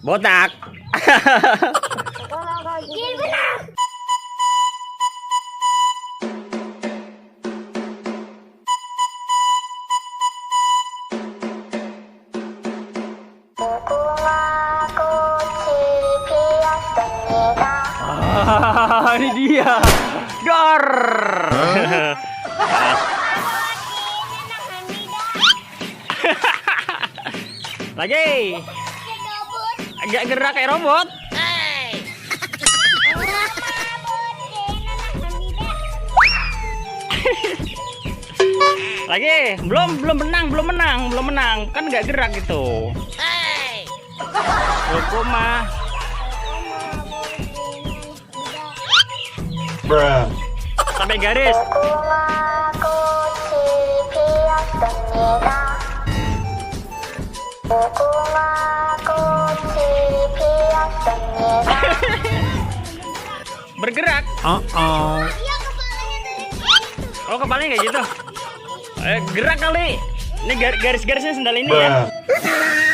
Botak. Ini dia. Dor. Lagi. Agak gerak kayak robot. Lagi, belum menang, kan nggak gerak gitu. Hukum mah. Sampai garis. Bergerak. Oh, kepalanya kayak gitu. Gerak kali. Ini garis-garisnya sendal ini ya.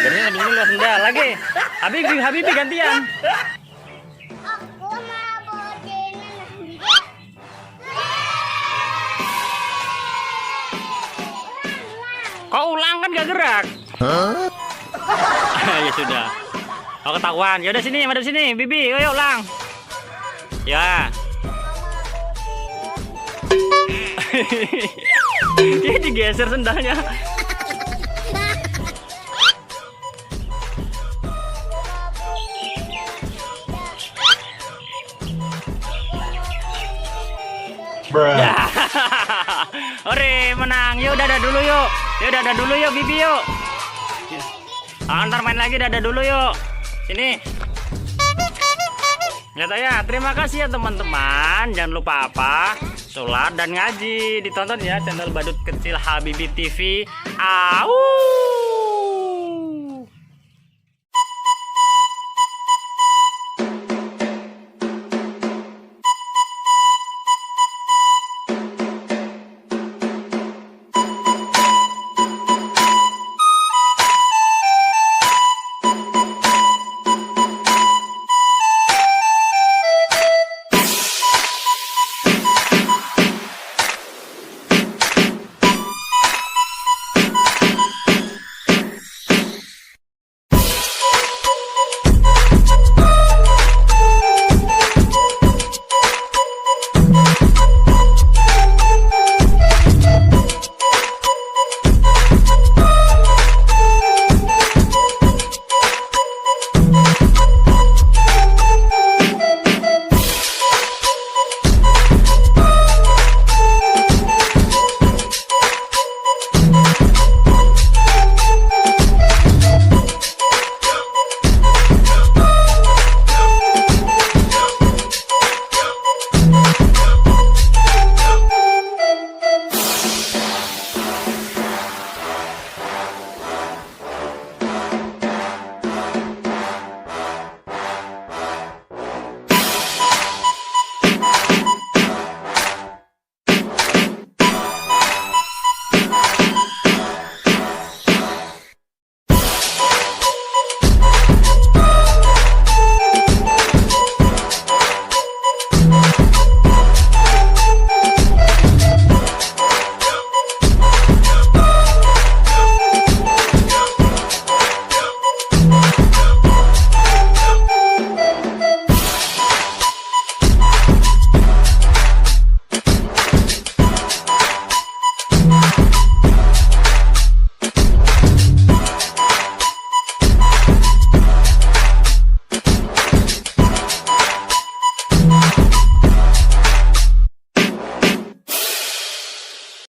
Garisnya ini luas sendal lagi. Habibi gantian. Kok ulang kan gak gerak? Ya sudah. Oh, ketahuan. Ya udah sini, madep sini, Bibi. Yuk ulang. Ya. Dia digeser sendalnya. Ya. Ore, menang. Yuk dadah dulu yuk. Yuk dadah dulu yuk Bibi yuk. Ntar main lagi, dadah dulu yuk. Sini. Ya, terima kasih ya teman-teman. Jangan lupa apa? Sholat dan ngaji. Ditonton ya channel Badut Kecil Habibi TV. Au.